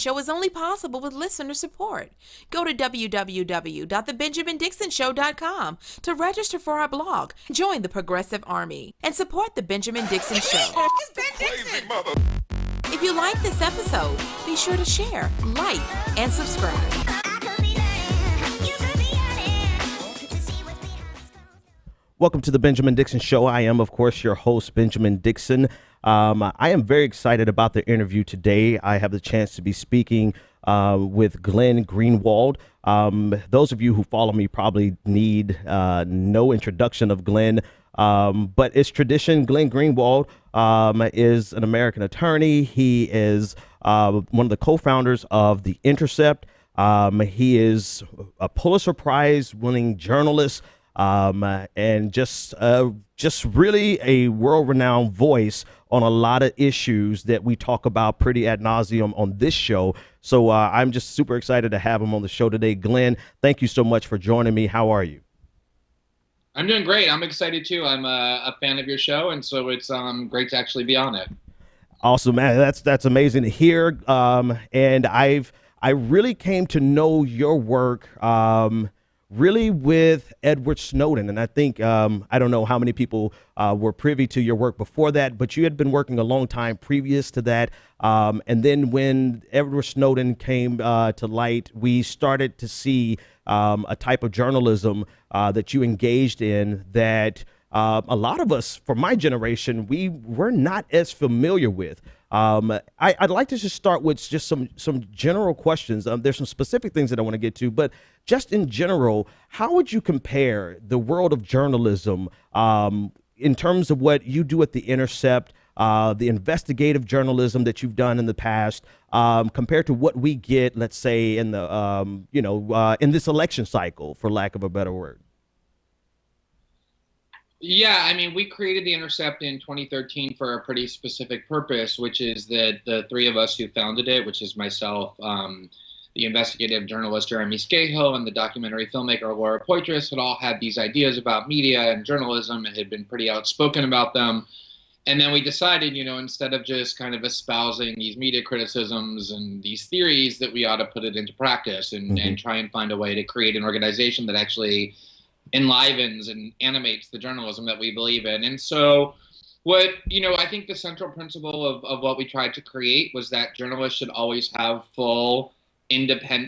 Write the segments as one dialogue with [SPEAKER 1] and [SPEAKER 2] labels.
[SPEAKER 1] Show is only possible with listener support. Go to www.thebenjamindixonshow.com to register for our blog, join the Progressive Army, and support The Benjamin Dixon Show. It's Ben Dixon! If you like this episode, be sure to share, like, and subscribe.
[SPEAKER 2] Welcome to the Benjamin Dixon Show. I am, of course, your host, Benjamin Dixon. I am very excited about the interview today. I have the chance to be speaking with Glenn Greenwald. Those of you who follow me probably need no introduction of Glenn, but it's tradition. Glenn Greenwald is an American attorney. He is one of the co-founders of The Intercept. He is a Pulitzer Prize winning journalist. And just really a world-renowned voice on a lot of issues that we talk about pretty ad nauseum on this show. So I'm just super excited to have him on the show today. Glenn, thank you so much for joining me. How are you?
[SPEAKER 3] I'm doing great. I'm excited too. I'm a fan of your show, and so it's great to actually be on it.
[SPEAKER 2] Awesome, man. That's amazing to hear. And I really came to know your work really with Edward Snowden. And I think, I don't know how many people were privy to your work before that, but you had been working a long time previous to that. And then when Edward Snowden came to light, we started to see a type of journalism that you engaged in that a lot of us from my generation, we were not as familiar with. I'd like to just start with just some general questions. There's some specific things that I want to get to, but just in general, how would you compare the world of journalism in terms of what you do at The Intercept, the investigative journalism that you've done in the past, compared to what we get, let's say, in the in this election cycle, for lack of a better word?
[SPEAKER 3] Yeah, I mean, we created The Intercept in 2013 for a pretty specific purpose, which is that the three of us who founded it, which is myself, the investigative journalist Jeremy Scahill, and the documentary filmmaker Laura Poitras, had all had these ideas about media and journalism and had been pretty outspoken about them. And then we decided, instead of just kind of espousing these media criticisms and these theories, that we ought to put it into practice and try and find a way to create an organization that actually enlivens and animates the journalism that we believe in. And so I think the central principle of what we tried to create was that journalists should always have full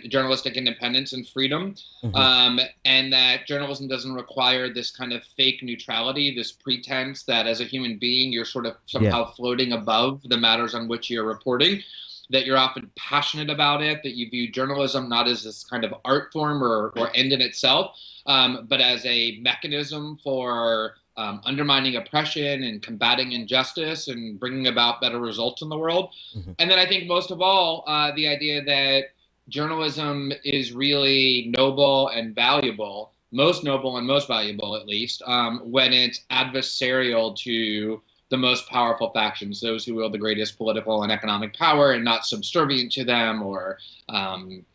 [SPEAKER 3] journalistic independence and freedom, and that journalism doesn't require this kind of fake neutrality, this pretense that as a human being you're sort of somehow floating above the matters on which you're reporting, that you're often passionate about it, that you view journalism not as this kind of art form or end in itself, but as a mechanism for undermining oppression and combating injustice and bringing about better results in the world. And then I think most of all, the idea that journalism is really noble and valuable, most noble and most valuable at least, when it's adversarial to the most powerful factions, those who wield the greatest political and economic power, and not subservient to them or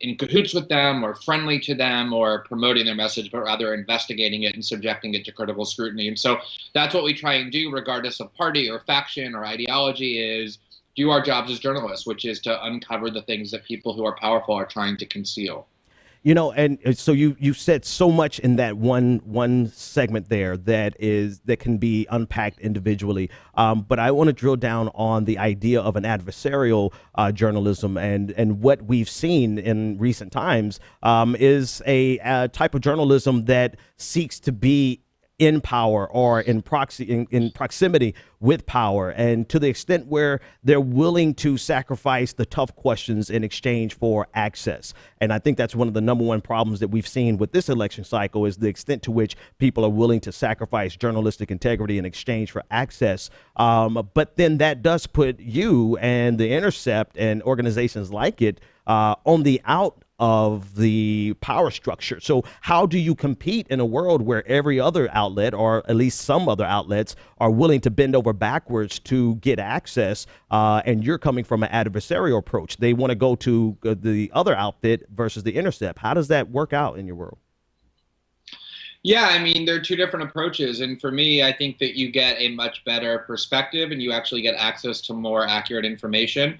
[SPEAKER 3] in cahoots with them or friendly to them or promoting their message, but rather investigating it and subjecting it to critical scrutiny. And so that's what we try and do, regardless of party or faction or ideology, is do our jobs as journalists, which is to uncover the things that people who are powerful are trying to conceal.
[SPEAKER 2] And so you said so much in that one segment there that can be unpacked individually. But I want to drill down on the idea of an adversarial journalism, and what we've seen in recent times is a type of journalism that seeks to be in power or in proximity with power, and to the extent where they're willing to sacrifice the tough questions in exchange for access. And I think that's one of the number one problems that we've seen with this election cycle, is the extent to which people are willing to sacrifice journalistic integrity in exchange for access. But then that does put you and The Intercept and organizations like it on the out of the power structure. So how do you compete in a world where every other outlet, or at least some other outlets, are willing to bend over backwards to get access, and you're coming from an adversarial approach? They want to go to the other outfit versus The Intercept. How does that work out in your world?
[SPEAKER 3] Yeah, I mean, there are two different approaches. And for me, I think that you get a much better perspective and you actually get access to more accurate information.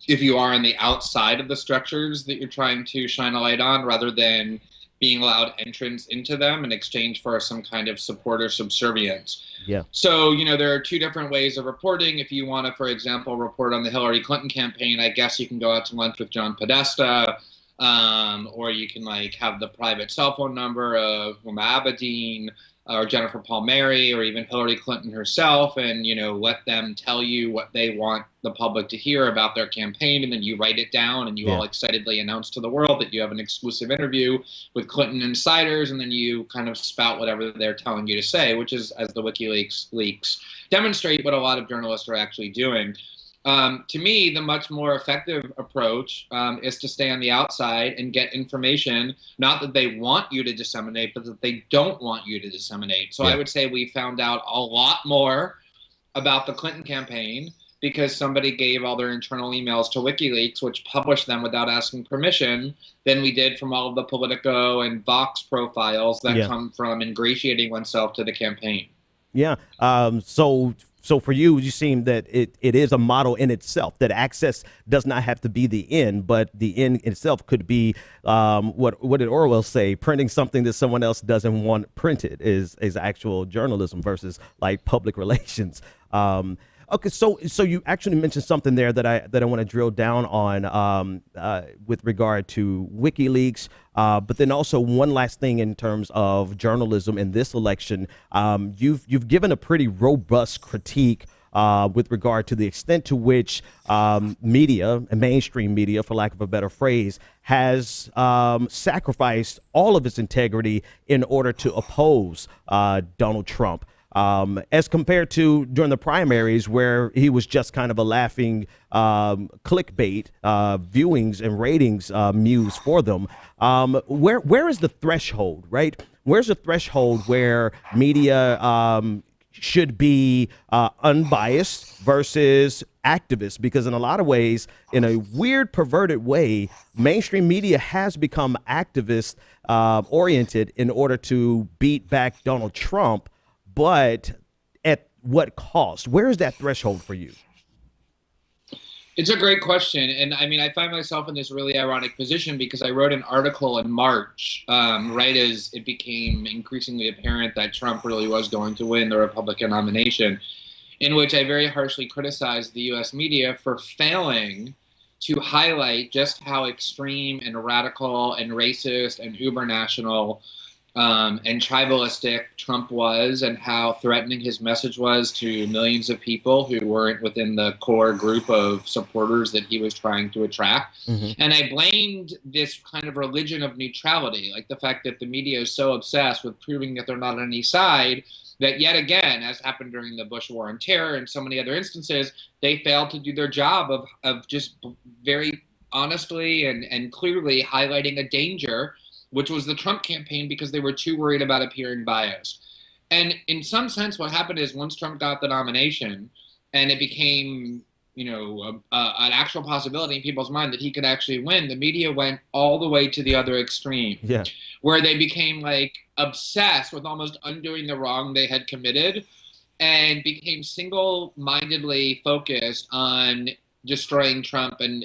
[SPEAKER 3] if you are on the outside of the structures that you're trying to shine a light on, rather than being allowed entrance into them in exchange for some kind of support or subservience.
[SPEAKER 2] Yeah.
[SPEAKER 3] So, there are two different ways of reporting. If you want to, for example, report on the Hillary Clinton campaign, I guess you can go out to lunch with John Podesta, or you can have the private cell phone number of Huma Abedin or Jennifer Palmieri or even Hillary Clinton herself, and let them tell you what they want the public to hear about their campaign, and then you write it down and you all excitedly announce to the world that you have an exclusive interview with Clinton insiders, and then you kind of spout whatever they're telling you to say, which is, as the Wikileaks leaks demonstrate, what a lot of journalists are actually doing. To me, the much more effective approach is to stay on the outside and get information, not that they want you to disseminate, but that they don't want you to disseminate. So I would say we found out a lot more about the Clinton campaign because somebody gave all their internal emails to WikiLeaks, which published them without asking permission, than we did from all of the Politico and Vox profiles that come from ingratiating oneself to the campaign.
[SPEAKER 2] Yeah. So for you, you seem that it is a model in itself, that access does not have to be the end, but the end itself could be what did Orwell say? Printing something that someone else doesn't want printed is actual journalism versus public relations. Okay, so you actually mentioned something there that I want to drill down on with regard to WikiLeaks, but then also one last thing in terms of journalism in this election. You've given a pretty robust critique with regard to the extent to which media, mainstream media, for lack of a better phrase, has sacrificed all of its integrity in order to oppose Donald Trump. As compared to during the primaries, where he was just kind of a laughing clickbait viewings and ratings muse for them. Where is the threshold, right? Where's the threshold where media should be unbiased versus activist? Because in a lot of ways, in a weird, perverted way, mainstream media has become activist oriented in order to beat back Donald Trump. But at what cost? Where is that threshold for you?
[SPEAKER 3] It's a great question. And I mean, I find myself in this really ironic position because I wrote an article in March, right as it became increasingly apparent that Trump really was going to win the Republican nomination, in which I very harshly criticized the U.S. media for failing to highlight just how extreme and radical and racist and uber national and tribalistic Trump was, and how threatening his message was to millions of people who weren't within the core group of supporters that he was trying to attract. Mm-hmm. And I blamed this kind of religion of neutrality, like the fact that the media is so obsessed with proving that they're not on any side, that yet again, as happened during the Bush War on Terror and so many other instances, they failed to do their job of just very honestly and clearly highlighting a danger, which was the Trump campaign, because they were too worried about appearing biased. And in some sense, what happened is once Trump got the nomination and it became, an actual possibility in people's mind that he could actually win, the media went all the way to the other extreme, where they became obsessed with almost undoing the wrong they had committed and became single-mindedly focused on destroying Trump and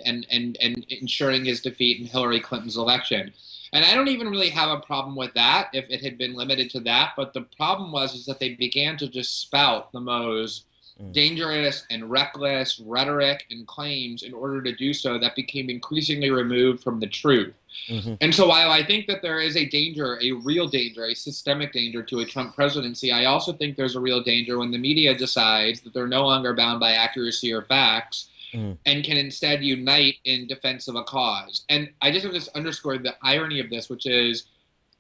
[SPEAKER 3] ensuring his defeat in Hillary Clinton's election. And I don't even really have a problem with that if it had been limited to that. But the problem is that they began to just spout the most dangerous and reckless rhetoric and claims in order to do so that became increasingly removed from the truth. Mm-hmm. And so while I think that there is a danger, a real danger, a systemic danger to a Trump presidency, I also think there's a real danger when the media decides that they're no longer bound by accuracy or facts, and can instead unite in defense of a cause. And I just want to underscore the irony of this, which is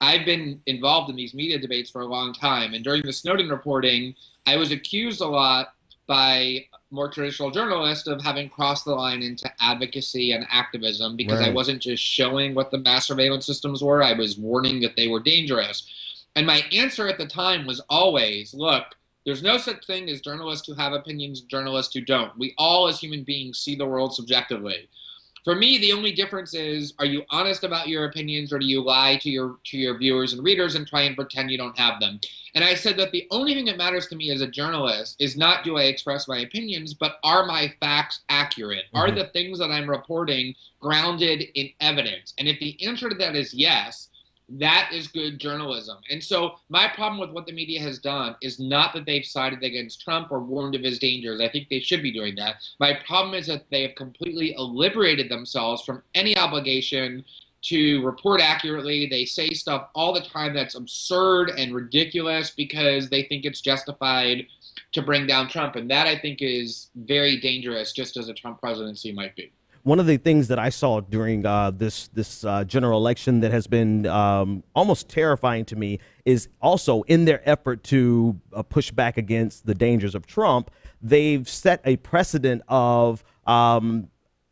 [SPEAKER 3] I've been involved in these media debates for a long time. And during the Snowden reporting, I was accused a lot by more traditional journalists of having crossed the line into advocacy and activism, because I wasn't just showing what the mass surveillance systems were, I was warning that they were dangerous. And my answer at the time was always, look, there's no such thing as journalists who have opinions and journalists who don't. We all, as human beings, see the world subjectively. For me, the only difference is, are you honest about your opinions, or do you lie to your viewers and readers and try and pretend you don't have them? And I said that the only thing that matters to me as a journalist is not do I express my opinions, but are my facts accurate? Are the things that I'm reporting grounded in evidence? And if the answer to that is yes, that is good journalism. And so my problem with what the media has done is not that they've sided against Trump or warned of his dangers. I think they should be doing that. My problem is that they have completely liberated themselves from any obligation to report accurately. They say stuff all the time that's absurd and ridiculous because they think it's justified to bring down Trump. And that, I think, is very dangerous, just as a Trump presidency might be.
[SPEAKER 2] One of the things that I saw during this general election that has been almost terrifying to me is also in their effort to push back against the dangers of Trump, they've set a precedent of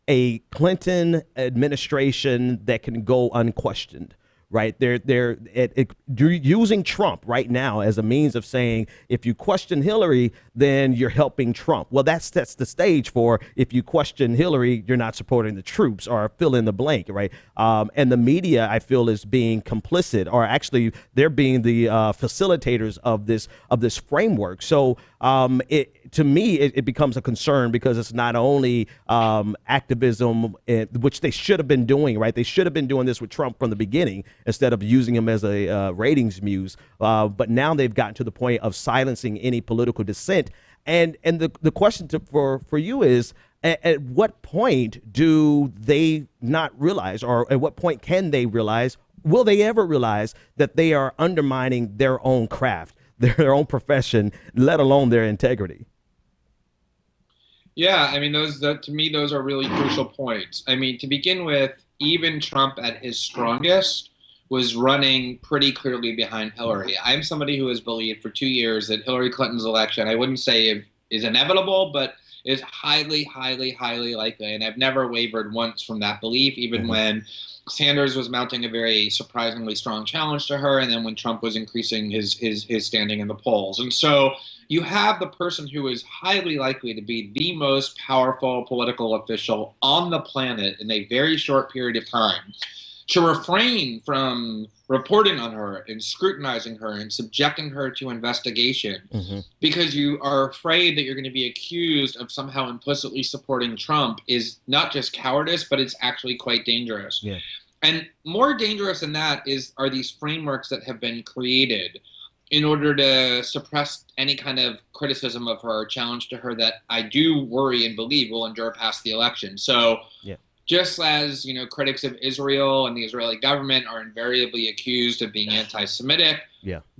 [SPEAKER 2] a Clinton administration that can go unquestioned. Right, they're using Trump right now as a means of saying, if you question Hillary, then you're helping Trump. Well, that sets the stage for, if you question Hillary, you're not supporting the troops, or fill in the blank, right? And the media, I feel, is being complicit, or actually they're being the facilitators of this framework. So to me, it becomes a concern, because it's not only activism, which they should have been doing, right? They should have been doing this with Trump from the beginning, instead of using him as a ratings muse. But now they've gotten to the point of silencing any political dissent. And the question for you is, at what point do they not realize, or at what point can they realize, will they ever realize, that they are undermining their own craft, their own profession, let alone their integrity?
[SPEAKER 3] Yeah, I mean, to me, those are really crucial points. I mean, to begin with, even Trump at his strongest was running pretty clearly behind Hillary. I'm somebody who has believed for 2 years that Hillary Clinton's election, I wouldn't say is inevitable, but is highly, highly, highly likely. And I've never wavered once from that belief, even when Sanders was mounting a very surprisingly strong challenge to her, and then when Trump was increasing his standing in the polls. And so you have the person who is highly likely to be the most powerful political official on the planet in a very short period of time, to refrain from reporting on her and scrutinizing her and subjecting her to investigation because you are afraid that you're going to be accused of somehow implicitly supporting Trump is not just cowardice, but it's actually quite dangerous.
[SPEAKER 2] Yeah.
[SPEAKER 3] And more dangerous than that are these frameworks that have been created in order to suppress any kind of criticism of her or challenge to her that I do worry and believe will endure past the election. So just as, critics of Israel and the Israeli government are invariably accused of being anti-Semitic,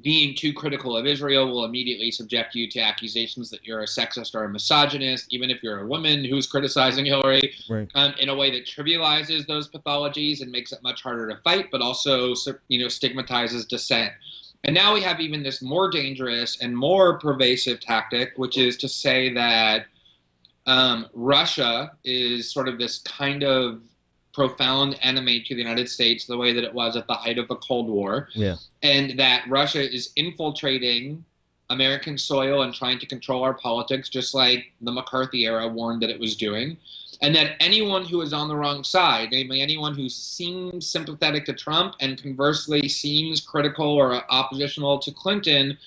[SPEAKER 3] being too critical of Israel will immediately subject you to accusations that you're a sexist or a misogynist, even if you're a woman who's criticizing Hillary, in a way that trivializes those pathologies and makes it much harder to fight, but also, stigmatizes dissent. And now we have even this more dangerous and more pervasive tactic, which is to say that Russia is sort of this kind of profound enemy to the United States, the way that it was at the height of the Cold War, and that Russia is infiltrating American soil and trying to control our politics, just like the McCarthy era warned that it was doing, and that anyone who is on the wrong side, namely anyone who seems sympathetic to Trump and conversely seems critical or oppositional to Clinton,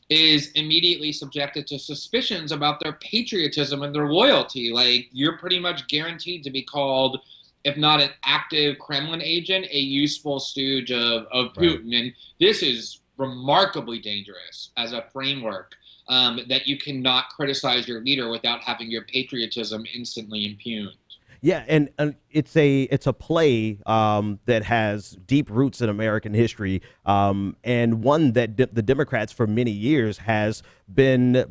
[SPEAKER 3] is immediately subjected to suspicions about their patriotism and their loyalty. Like, you're pretty much guaranteed to be called, if not an active Kremlin agent, a useful stooge of Putin. And this is remarkably dangerous as a framework, that you cannot criticize your leader without having your patriotism instantly impugned.
[SPEAKER 2] Yeah, and it's a play that has deep roots in American history, and one that the Democrats for many years has been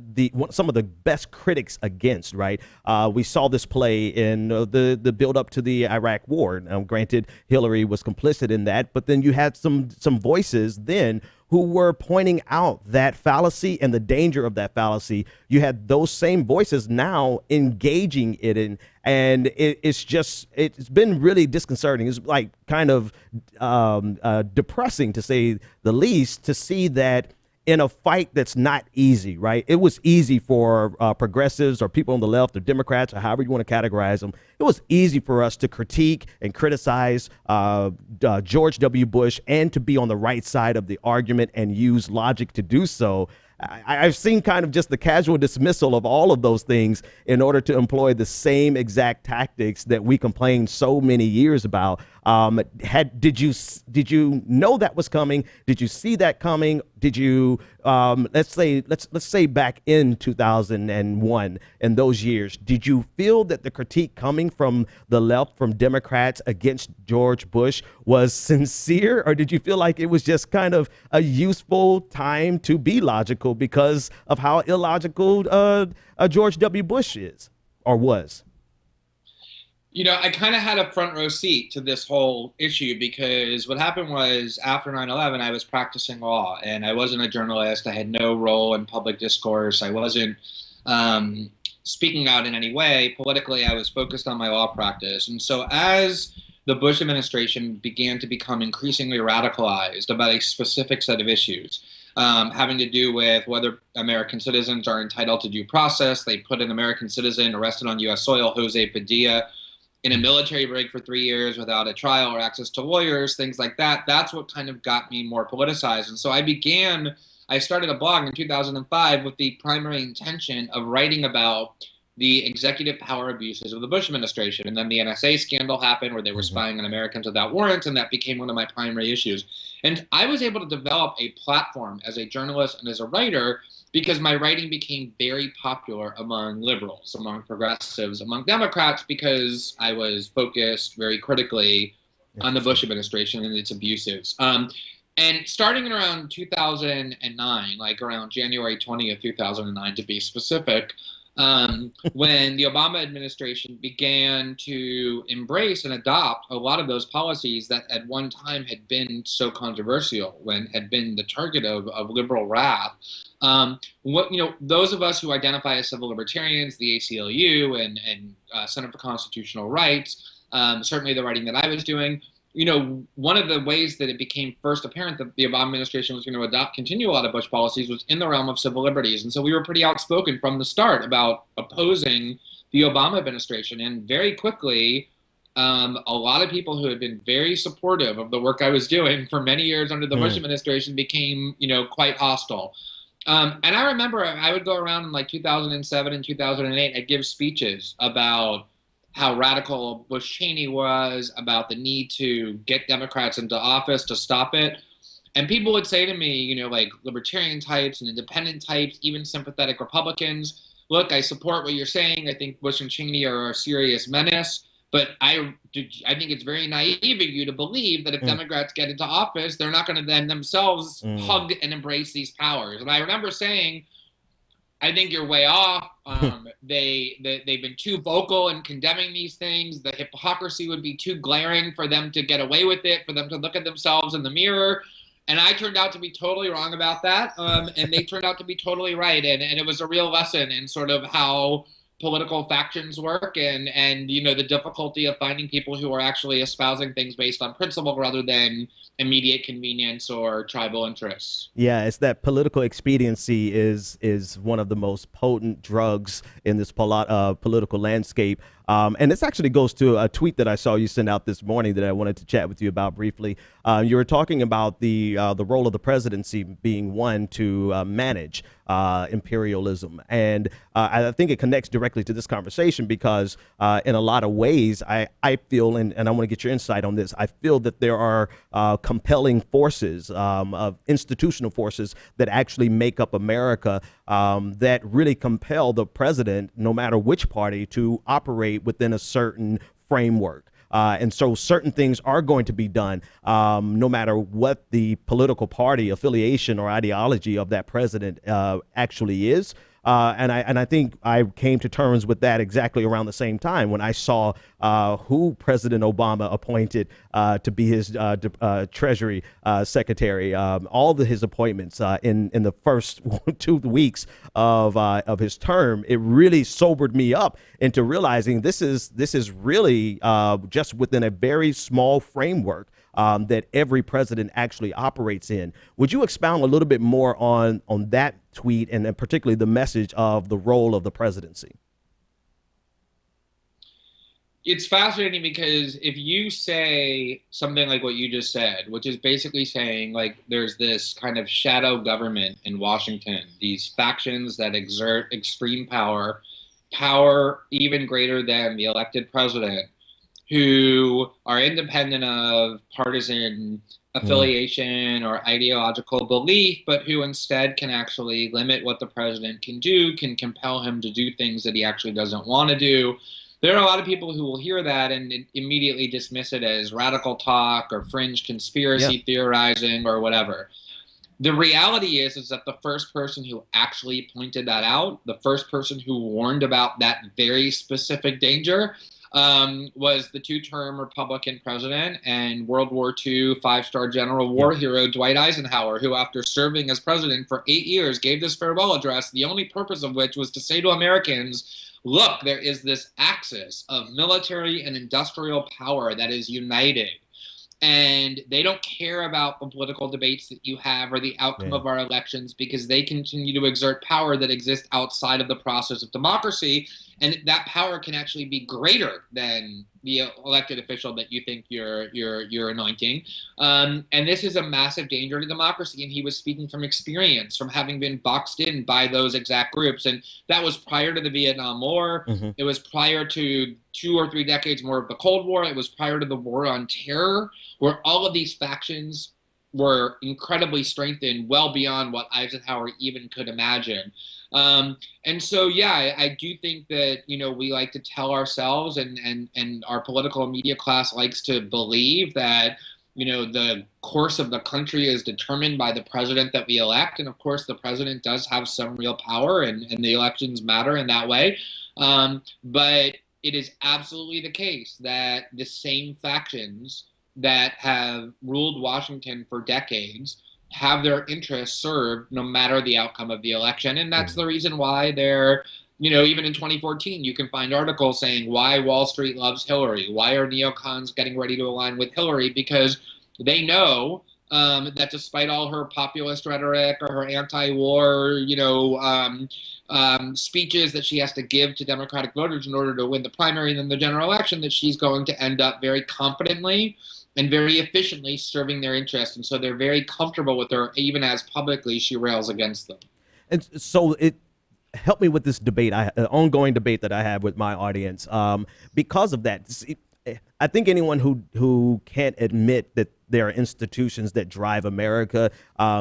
[SPEAKER 2] some of the best critics against. Right, we saw this play in the build up to the Iraq War. Now, granted, Hillary was complicit in that, but then you had some voices then who were pointing out that fallacy and the danger of that fallacy. You had those same voices now engaging it in, and it's been really disconcerting. It's like kind of depressing, to say the least, to see that in a fight that's not easy, right? It was easy for progressives or people on the left or Democrats or however you want to categorize them. It was easy for us to critique and criticize George W. Bush and to be on the right side of the argument and use logic to do so. I've seen kind of just the casual dismissal of all of those things in order to employ the same exact tactics that we complained so many years about. Did you know that was coming? Did you see that coming? Did you let's say back in 2001 and those years, did you feel that the critique coming from the left, from Democrats against George Bush was sincere, or did you feel like it was just kind of a useful time to be logical because of how illogical George W. Bush is or was?
[SPEAKER 3] You know, I kind of had a front row seat to this whole issue because what happened was after 9/11, I was practicing law and I wasn't a journalist. I had no role in public discourse. I wasn't speaking out in any way. Politically, I was focused on my law practice. And so as the Bush administration began to become increasingly radicalized about a specific set of issues, having to do with whether American citizens are entitled to due process, they put an American citizen arrested on U.S. soil, Jose Padilla, in a military rig for 3 years without a trial or access to lawyers, things like that. That's what kind of got me more politicized. And so I started a blog in 2005 with the primary intention of writing about the executive power abuses of the Bush administration. And then the NSA scandal happened where they were spying on Americans without warrants, and that became one of my primary issues. And I was able to develop a platform as a journalist and as a writer because my writing became very popular among liberals, among progressives, among Democrats, because I was focused very critically on the Bush administration and its abuses. And starting in around 2009, like around January 20th, 2009 to be specific, when the Obama administration began to embrace and adopt a lot of those policies that at one time had been so controversial, when had been the target of liberal wrath. Those of us who identify as civil libertarians, the ACLU and Center for Constitutional Rights, certainly the writing that I was doing, one of the ways that it became first apparent that the Obama administration was going to continue a lot of Bush policies was in the realm of civil liberties. And so we were pretty outspoken from the start about opposing the Obama administration. And very quickly, a lot of people who had been very supportive of the work I was doing for many years under the Bush administration became, quite hostile. And I remember I would go around in like 2007 and 2008, I'd give speeches about how radical Bush Cheney was, about the need to get Democrats into office to stop it. And people would say to me, like libertarian types and independent types, even sympathetic Republicans, look, I support what you're saying. I think Bush and Cheney are a serious menace. But I think it's very naive of you to believe that if Democrats get into office, they're not going to then themselves hug and embrace these powers. And I remember saying, I think you're way off. They've been too vocal in condemning these things. The hypocrisy would be too glaring for them to get away with it, for them to look at themselves in the mirror. And I turned out to be totally wrong about that. And they turned out to be totally right. And it was a real lesson in sort of how political factions work and the difficulty of finding people who are actually espousing things based on principle rather than immediate convenience or tribal interests.
[SPEAKER 2] Yeah, it's that political expediency is one of the most potent drugs in this political landscape. And this actually goes to a tweet that I saw you send out this morning that I wanted to chat with you about briefly. You were talking about the role of the presidency being one to manage imperialism. And I think it connects directly to this conversation because in a lot of ways, I feel, and I want to get your insight on this, I feel that there are compelling forces, of institutional forces that actually make up America that really compel the president, no matter which party, to operate within a certain framework. And so certain things are going to be done no matter what the political party affiliation or ideology of that president actually is. And I think I came to terms with that exactly around the same time when I saw who President Obama appointed to be his Treasury Secretary. All of his appointments in the first 2 weeks of his term, it really sobered me up into realizing this is really just within a very small framework. that every president actually operates in. Would you expound a little bit more on that tweet and particularly the message of the role of the presidency?
[SPEAKER 3] It's fascinating because if you say something like what you just said, which is basically saying like there's this kind of shadow government in Washington, these factions that exert extreme power even greater than the elected president, who are independent of partisan affiliation or ideological belief, but who instead can actually limit what the president can do, can compel him to do things that he actually doesn't want to do. There are a lot of people who will hear that and immediately dismiss it as radical talk or fringe conspiracy theorizing or whatever. The reality is that the first person who actually pointed that out, the first person who warned about that very specific danger, was the two-term Republican president and World War II five-star general war hero Dwight Eisenhower, who after serving as president for 8 years gave this farewell address, the only purpose of which was to say to Americans, look, there is this axis of military and industrial power that is united. And they don't care about the political debates that you have or the outcome of our elections because they continue to exert power that exists outside of the process of democracy. And that power can actually be greater than the elected official that you think you're anointing. And this is a massive danger to democracy. And he was speaking from experience, from having been boxed in by those exact groups. And that was prior to the Vietnam War. It was prior to 2 or 3 decades more of the Cold War. It was prior to the War on Terror, where all of these factions were incredibly strengthened well beyond what Eisenhower even could imagine. And so, yeah, I do think that, you know, we like to tell ourselves and our political media class likes to believe that, you know, the course of the country is determined by the president that we elect. And of course, the president does have some real power and the elections matter in that way. But it is absolutely the case that the same factions that have ruled Washington for decades have their interests served no matter the outcome of the election. And that's the reason why they're, you know, even in 2014, you can find articles saying why Wall Street loves Hillary. Why are neocons getting ready to align with Hillary? Because they know that despite all her populist rhetoric or her anti-war, you know, speeches that she has to give to Democratic voters in order to win the primary and then the general election, that she's going to end up very competently and very efficiently serving their interests. And so they're very comfortable with her, even as publicly she rails against them.
[SPEAKER 2] And so it helped me with this debate, ongoing debate that I have with my audience. Because of that, I think anyone who can't admit that there are institutions that drive America,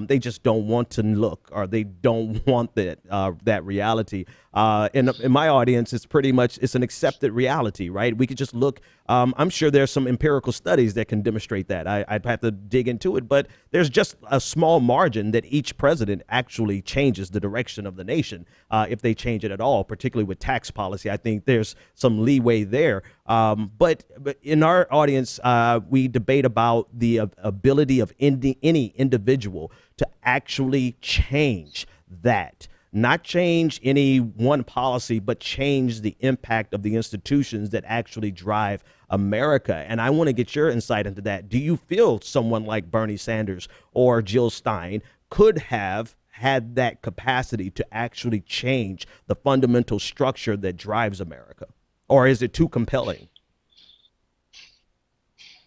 [SPEAKER 2] they just don't want to look, or they don't want that reality. In my audience, it's an accepted reality, right? We could just look. I'm sure there's some empirical studies that can demonstrate that. I'd have to dig into it, but there's just a small margin that each president actually changes the direction of the nation, if they change it at all, particularly with tax policy. I think there's some leeway there. But in our audience, we debate about the ability of any individual to actually change that. Not change any one policy, but change the impact of the institutions that actually drive America. And I want to get your insight into that. Do you feel someone like Bernie Sanders or Jill Stein could have had that capacity to actually change the fundamental structure that drives America? Or is it too compelling?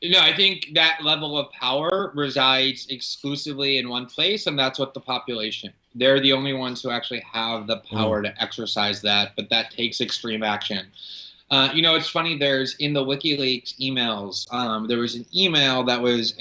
[SPEAKER 3] No, I think that level of power resides exclusively in one place, and that's with the population. They're the only ones who actually have the power to exercise that, but that takes extreme action. You know, it's funny, there's in the WikiLeaks emails, there was an email that was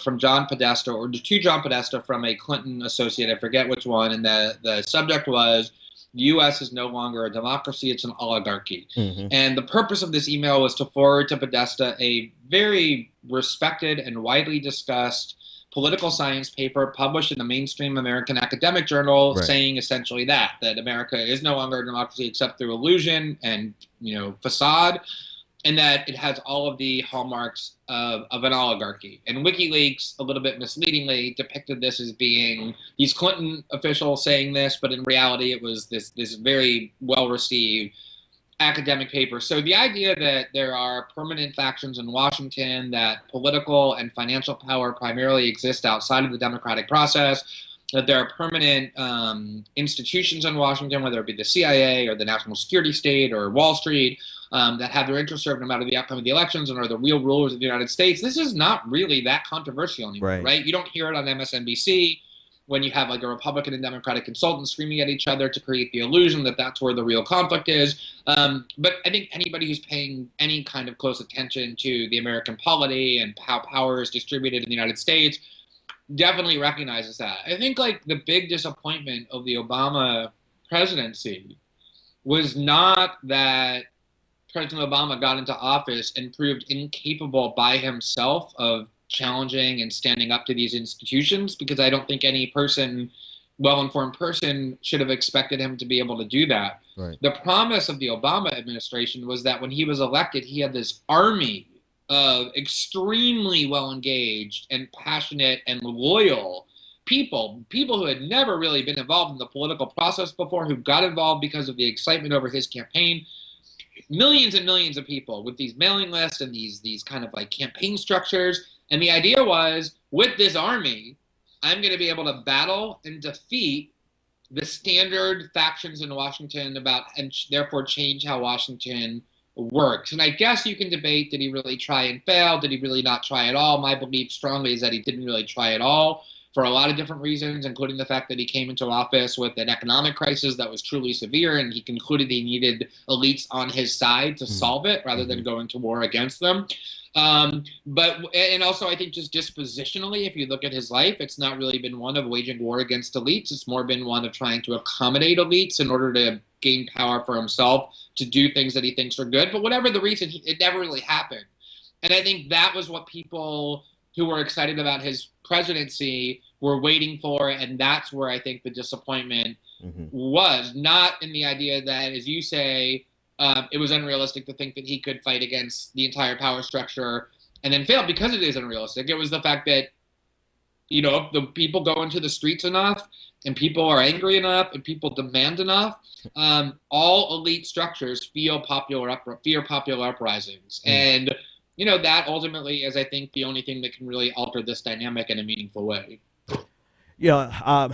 [SPEAKER 3] from John Podesta, or to John Podesta from a Clinton associate, I forget which one, and the subject was, the U.S. is no longer a democracy, it's an oligarchy. And the purpose of this email was to forward to Podesta a very respected and widely discussed political science paper published in the mainstream American academic journal, saying essentially that America is no longer a democracy except through illusion and, you know, facade, and that it has all of the hallmarks of an oligarchy. And WikiLeaks, a little bit misleadingly, depicted this as being these Clinton officials saying this, but in reality it was this very well-received academic paper. So the idea that there are permanent factions in Washington, that political and financial power primarily exist outside of the democratic process, that there are permanent institutions in Washington, whether it be the CIA or the national security state or Wall Street, that have their interests served no matter the outcome of the elections and are the real rulers of the United States. This is not really that controversial anymore, right? You don't hear it on MSNBC when you have like a Republican and Democratic consultant screaming at each other to create the illusion that that's where the real conflict is. But I think anybody who's paying any kind of close attention to the American polity and how power is distributed in the United States definitely recognizes that. I think like the big disappointment of the Obama presidency was not that President Obama got into office and proved incapable by himself of challenging and standing up to these institutions, because I don't think any person, well-informed person, should have expected him to be able to do that.
[SPEAKER 2] Right.
[SPEAKER 3] The promise of the Obama administration was that when he was elected, he had this army of extremely well-engaged and passionate and loyal people who had never really been involved in the political process before, who got involved because of the excitement over his campaign. Millions and millions of people with these mailing lists and these kind of like campaign structures. And the idea was, with this army, I'm going to be able to battle and defeat the standard factions in Washington and therefore change how Washington works. And I guess you can debate, did he really try and fail? Did he really not try at all? My belief strongly is that he didn't really try at all, for a lot of different reasons, including the fact that he came into office with an economic crisis that was truly severe, and he concluded he needed elites on his side to solve it rather than going to war against them. And also I think just dispositionally, if you look at his life, it's not really been one of waging war against elites. It's more been one of trying to accommodate elites in order to gain power for himself, to do things that he thinks are good. But whatever the reason, it never really happened. And I think that was what people who were excited about his presidency were waiting for, and that's where I think the disappointment was, not in the idea that, as you say, it was unrealistic to think that he could fight against the entire power structure and then fail, because it is unrealistic. It was the fact that, you know, if the people go into the streets enough and people are angry enough and people demand enough, all elite structures fear popular uprisings. And you know, that ultimately is, I think, the only thing that can really alter this dynamic in a meaningful way.
[SPEAKER 2] Yeah,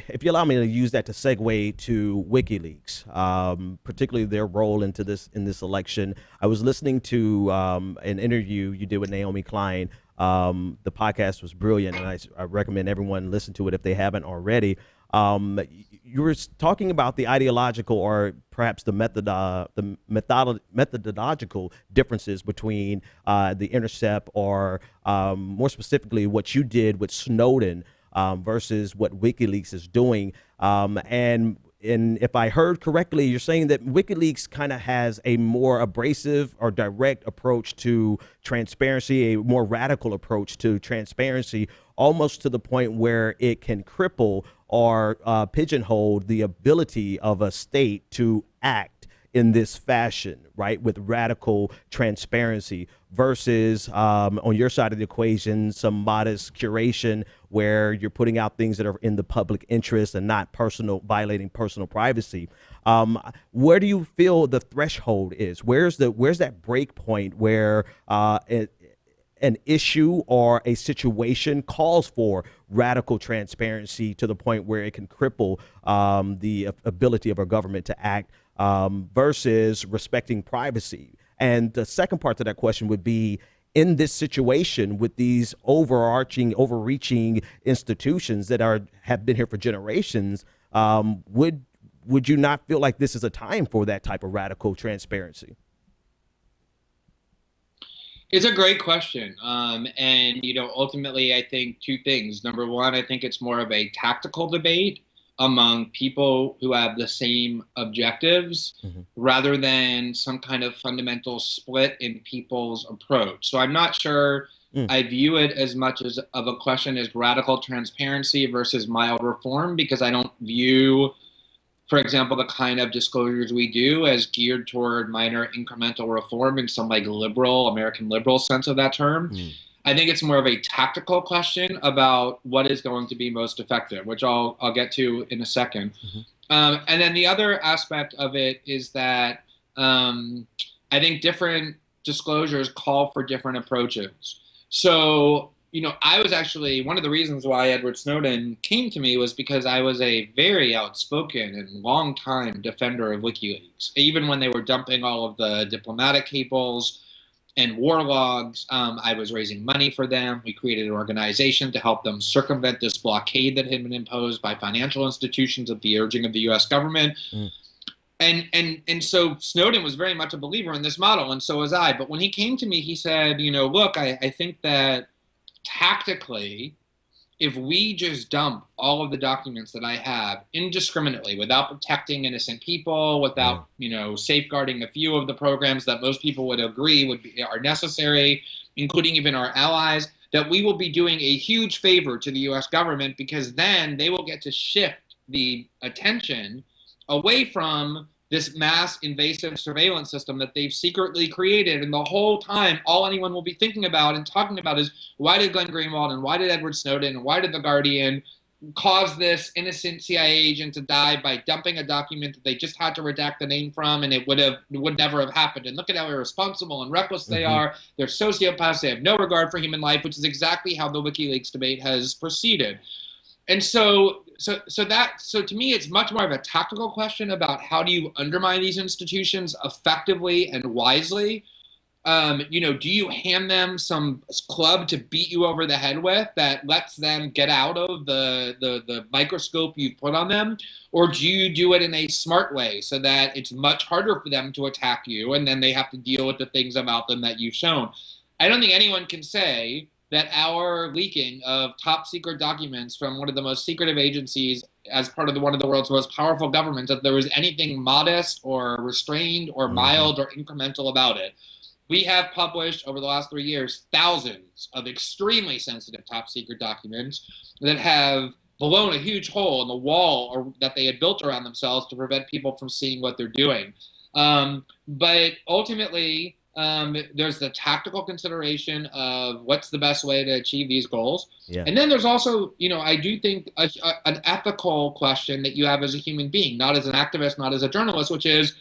[SPEAKER 2] if you allow me to use that to segue to WikiLeaks, particularly their role in this election. I was listening to an interview you did with Naomi Klein. The podcast was brilliant, and I recommend everyone listen to it if they haven't already. You were talking about the ideological, or perhaps the methodological differences between The Intercept, or more specifically what you did with Snowden versus what WikiLeaks is doing. And if I heard correctly, you're saying that WikiLeaks kind of has a more abrasive or direct approach to transparency, a more radical approach to transparency, almost to the point where it can cripple or pigeonhole the ability of a state to act in this fashion, right, with radical transparency, versus on your side of the equation, some modest curation where you're putting out things that are in the public interest and not violating personal privacy. Where do you feel the threshold is? Where's that break point where an issue or a situation calls for radical transparency to the point where it can cripple the ability of our government to act, versus respecting privacy? And the second part to that question would be, in this situation with these overreaching institutions that have been here for generations, would you not feel like this is a time for that type of radical transparency?
[SPEAKER 3] It's a great question. And, you know, ultimately, I think two things. Number one, I think it's more of a tactical debate among people who have the same objectives, rather than some kind of fundamental split in people's approach. So I'm not sure I view it as much as of a question as radical transparency versus mild reform, because I don't view, for example, the kind of disclosures we do as geared toward minor incremental reform in some like American liberal sense of that term. I think it's more of a tactical question about what is going to be most effective, which I'll get to in a second. And then the other aspect of it is that I think different disclosures call for different approaches. So, I was actually, one of the reasons why Edward Snowden came to me was because I was a very outspoken and long-time defender of WikiLeaks. Even when they were dumping all of the diplomatic cables and war logs, I was raising money for them. We created an organization to help them circumvent this blockade that had been imposed by financial institutions at the urging of the U.S. government. And so Snowden was very much a believer in this model, and so was I. But when he came to me, he said, look, I think that tactically, if we just dump all of the documents that I have indiscriminately, without protecting innocent people, without safeguarding a few of the programs that most people would agree are necessary, including even our allies, that we will be doing a huge favor to the U.S. government, because then they will get to shift the attention away from this mass invasive surveillance system that they've secretly created. And the whole time, all anyone will be thinking about and talking about is, why did Glenn Greenwald and why did Edward Snowden and why did The Guardian cause this innocent CIA agent to die by dumping a document that they just had to redact the name from, and it would never have happened. And look at how irresponsible and reckless they are. They're sociopaths. They have no regard for human life, which is exactly how the WikiLeaks debate has proceeded. And so to me, it's much more of a tactical question about how do you undermine these institutions effectively and wisely. Do you hand them some club to beat you over the head with that lets them get out of the microscope you've put on them? Or do you do it in a smart way so that it's much harder for them to attack you, and then they have to deal with the things about them that you've shown? I don't think anyone can say that our leaking of top secret documents from one of the most secretive agencies as part of one of the world's most powerful governments, that there was anything modest or restrained or mild or incremental about it. We have published over the last 3 years thousands of extremely sensitive top secret documents that have blown a huge hole in the wall that they had built around themselves to prevent people from seeing what they're doing. But ultimately, there's the tactical consideration of what's the best way to achieve these goals. Yeah. And then there's also, I do think an ethical question that you have as a human being, not as an activist, not as a journalist, which is,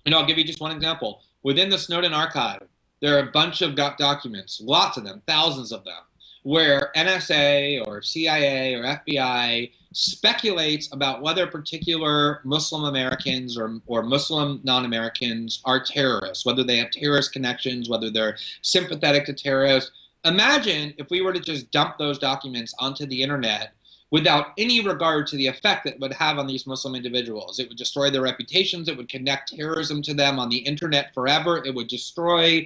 [SPEAKER 3] I'll give you just one example. Within the Snowden archive, there are a bunch of documents, lots of them, thousands of them, where NSA or CIA or FBI speculates about whether particular Muslim Americans or Muslim non-Americans are terrorists, whether they have terrorist connections, whether they're sympathetic to terrorists. Imagine if we were to just dump those documents onto the internet without any regard to the effect that it would have on these Muslim individuals. It would destroy their reputations. It would connect terrorism to them on the internet forever. It would destroy,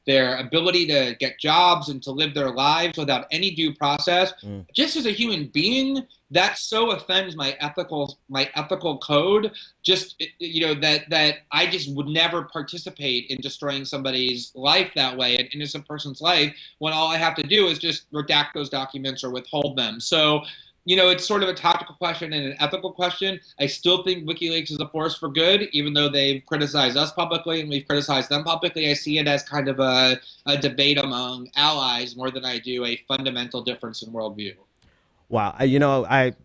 [SPEAKER 3] their ability to get jobs and to live their lives without any due process. Just as a human being, that so offends my ethical code, that I just would never participate in destroying somebody's life that way, an innocent person's life, when all I have to do is just redact those documents or withhold them. So, it's sort of a tactical question and an ethical question. I still think WikiLeaks is a force for good, even though they've criticized us publicly and we've criticized them publicly. I see it as kind of a debate among allies more than I do a fundamental difference in worldview.
[SPEAKER 2] Wow. I'm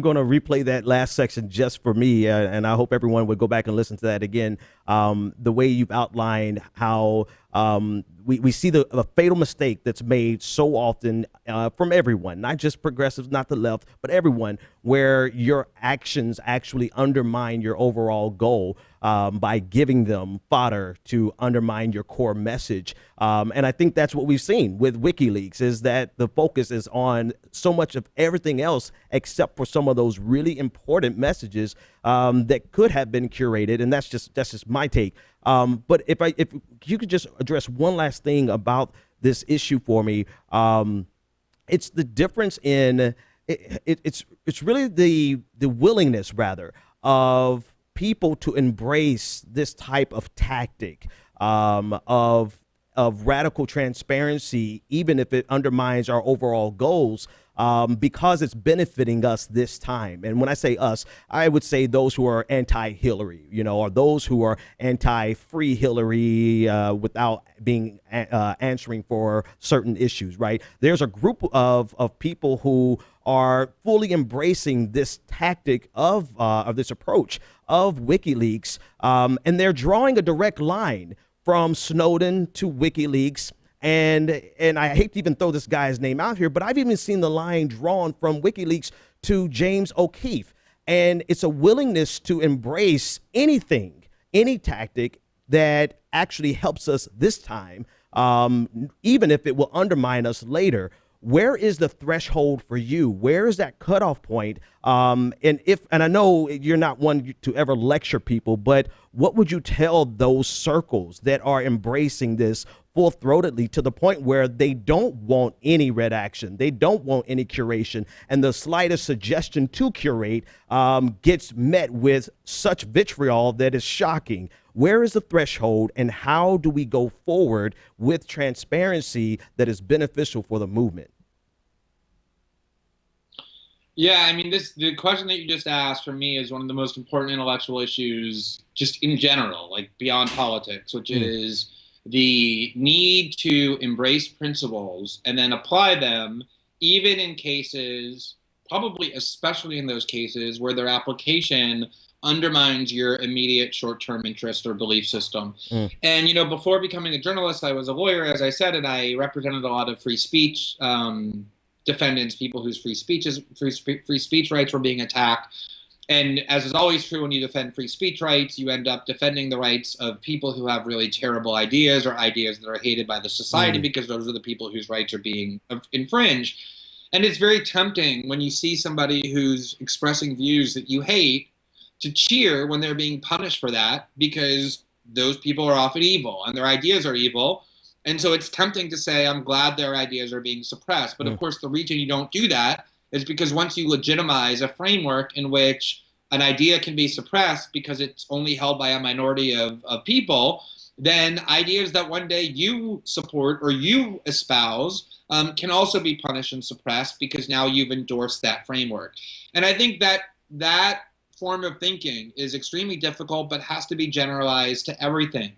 [SPEAKER 2] going to replay that last section just for me, and I hope everyone would go back and listen to that again. The way you've outlined how we see the fatal mistake that's made so often from everyone, not just progressives, not the left, but everyone, where your actions actually undermine your overall goal by giving them fodder to undermine your core message. And I think that's what we've seen with WikiLeaks, is that the focus is on so much of everything else except for some of those really important messages that could have been curated. And that's just my take. But if you could just address one last thing about this issue for me, it's the difference in it's really the willingness, rather, of people to embrace this type of tactic of radical transparency, even if it undermines our overall goals, because it's benefiting us this time. And when I say us, I would say those who are anti-Hillary, or those who are anti-free Hillary without being answering for certain issues, right? There's a group of people who are fully embracing this tactic of this approach of WikiLeaks, and they're drawing a direct line from Snowden to WikiLeaks. And I hate to even throw this guy's name out here, but I've even seen the line drawn from WikiLeaks to James O'Keefe. And it's a willingness to embrace anything, any tactic that actually helps us this time, even if it will undermine us later. Where is the threshold for you? Where is that cutoff point? And I know you're not one to ever lecture people, but what would you tell those circles that are embracing this full-throatedly to the point where they don't want any red action, they don't want any curation, and the slightest suggestion to curate gets met with such vitriol that is shocking? Where is the threshold, and how do we go forward with transparency that is beneficial for the movement?
[SPEAKER 3] Yeah, I mean, the question that you just asked for me is one of the most important intellectual issues just in general, like beyond politics, which is the need to embrace principles and then apply them, even in cases, probably especially in those cases where their application undermines your immediate short-term interest or belief system. And, before becoming a journalist, I was a lawyer, as I said, and I represented a lot of free speech defendants, people whose free speech rights were being attacked. And as is always true when you defend free speech rights, you end up defending the rights of people who have really terrible ideas or ideas that are hated by the society, because those are the people whose rights are being infringed. And it's very tempting when you see somebody who's expressing views that you hate to cheer when they're being punished for that, because those people are often evil and their ideas are evil. And so it's tempting to say, I'm glad their ideas are being suppressed. But of course, the reason you don't do that is because once you legitimize a framework in which an idea can be suppressed because it's only held by a minority of people, then ideas that one day you support or you espouse can also be punished and suppressed because now you've endorsed that framework. And I think that form of thinking is extremely difficult, but has to be generalized to everything,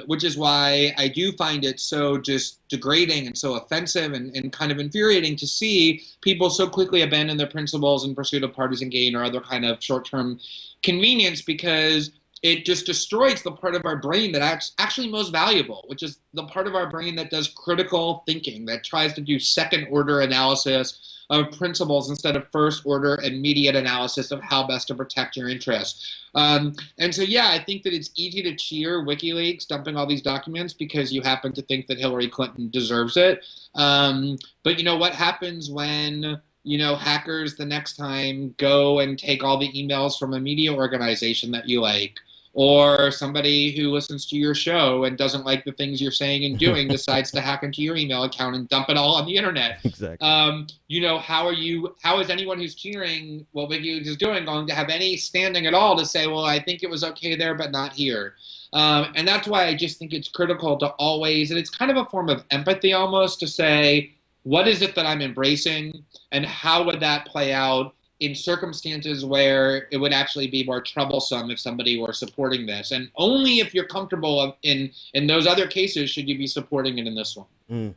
[SPEAKER 3] which is why I do find it so just degrading and so offensive and kind of infuriating to see people so quickly abandon their principles in pursuit of partisan gain or other kind of short-term convenience, because it just destroys the part of our brain that's actually most valuable, which is the part of our brain that does critical thinking, that tries to do second-order analysis of principles instead of first-order immediate analysis of how best to protect your interests. And so, yeah, I think that it's easy to cheer WikiLeaks dumping all these documents because you happen to think that Hillary Clinton deserves it. But what happens when hackers the next time go and take all the emails from a media organization that you like, or somebody who listens to your show and doesn't like the things you're saying and doing decides to hack into your email account and dump it all on the internet.
[SPEAKER 2] Exactly.
[SPEAKER 3] How is anyone who's cheering what WikiLeaks is doing going to have any standing at all to say, well, I think it was okay there, but not here? And that's why I just think it's critical to always, and it's kind of a form of empathy almost, to say, what is it that I'm embracing and how would that play out in circumstances where it would actually be more troublesome if somebody were supporting this. And only if you're comfortable in those other cases should you be supporting it in this one.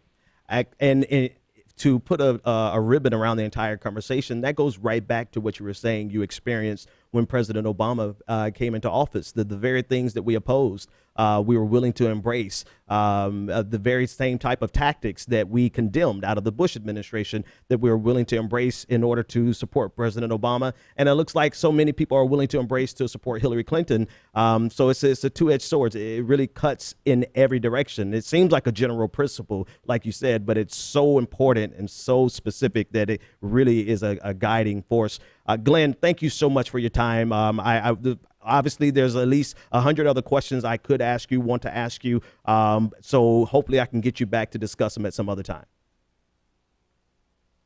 [SPEAKER 2] And to put a ribbon around the entire conversation, that goes right back to what you were saying you experienced when President Obama came into office. The very things that we opposed, we were willing to embrace. The very same type of tactics that we condemned out of the Bush administration that we were willing to embrace in order to support President Obama. And it looks like so many people are willing to embrace to support Hillary Clinton. So it's a two-edged sword. It really cuts in every direction. It seems like a general principle, like you said, but it's so important and so specific that it really is a guiding force. Glenn, thank you so much for your time. Obviously, there's at least 100 other questions I could want to ask you. So hopefully I can get you back to discuss them at some other time.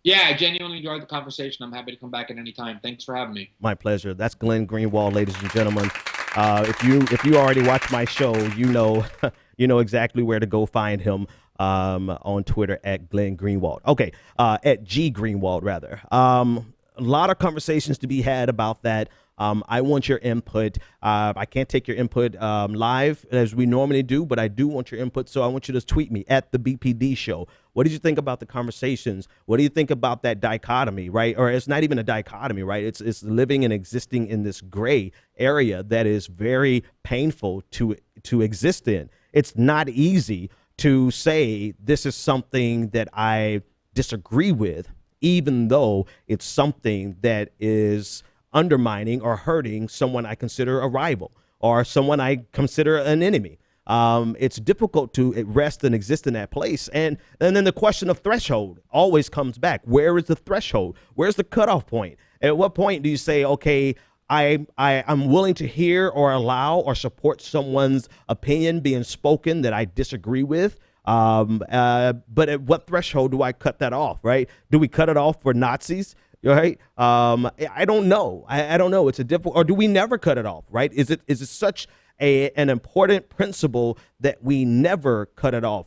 [SPEAKER 3] Yeah, I genuinely enjoyed the conversation. I'm happy to come back at any time. Thanks for having me.
[SPEAKER 2] My pleasure. That's Glenn Greenwald, ladies and gentlemen. If you already watch my show, you know exactly where to go find him on Twitter at Glenn Greenwald. Okay, at G Greenwald rather. A lot of conversations to be had about that. I want your input. I can't take your input live as we normally do, but I do want your input. So I want you to tweet me at the BPD show. What did you think about the conversations? What do you think about that dichotomy, right? Or it's not even a dichotomy, right? It's living and existing in this gray area that is very painful to exist in. It's not easy to say this is something that I disagree with, even though it's something that is undermining or hurting someone I consider a rival or someone I consider an enemy. It's difficult to rest and exist in that place. And then the question of threshold always comes back. Where is the threshold? Where's the cutoff point? At what point do you say, okay, I'm willing to hear or allow or support someone's opinion being spoken that I disagree with? But at what threshold do I cut that off, right? Do we cut it off for Nazis? Right? I don't know. I don't know. It's a difficult, or do we never cut it off, right? Is it such an important principle that we never cut it off?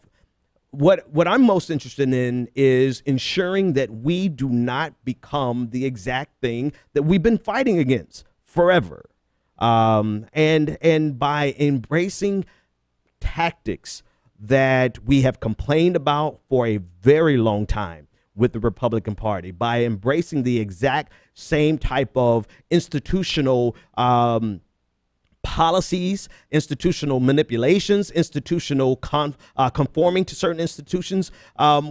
[SPEAKER 2] What I'm most interested in is ensuring that we do not become the exact thing that we've been fighting against forever. And by embracing tactics that we have complained about for a very long time with the Republican Party, by embracing the exact same type of institutional policies, institutional manipulations, institutional conforming to certain institutions,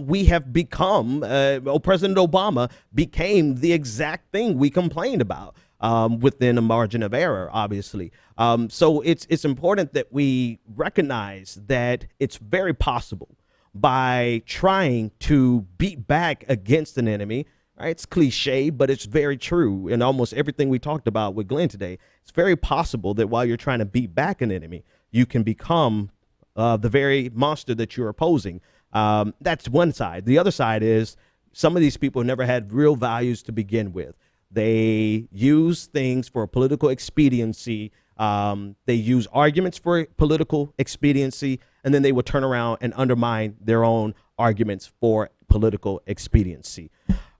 [SPEAKER 2] we have become, President Obama became the exact thing we complained about within a margin of error, obviously. So it's important that we recognize that it's very possible by trying to beat back against an enemy. Right? It's cliche, but it's very true. And almost everything we talked about with Glenn today, it's very possible that while you're trying to beat back an enemy, you can become the very monster that you're opposing. That's one side. The other side is some of these people never had real values to begin with. They use things for political expediency. They use arguments for political expediency, and then they will turn around and undermine their own arguments for political expediency.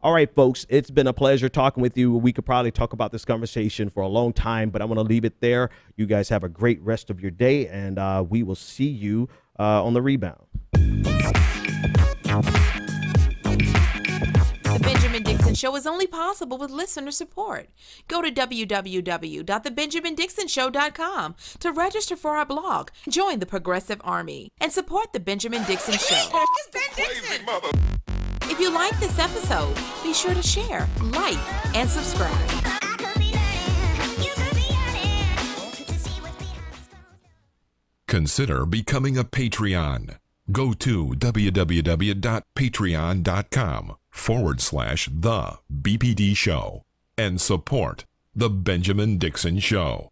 [SPEAKER 2] All right, folks, it's been a pleasure talking with you. We could probably talk about this conversation for a long time, but I'm going to leave it there. You guys have a great rest of your day, and we will see you on the rebound.
[SPEAKER 1] The Benjamin Dixon Show is only possible with listener support. Go to www.thebenjamindixonshow.com to register for our blog, join the Progressive Army, and support The Benjamin Dixon Show. It's Ben Dixon! If you like this episode, be sure to share, like, and subscribe.
[SPEAKER 4] Consider becoming a Patreon. Go to www.patreon.com/The BPD Show and support The Benjamin Dixon Show.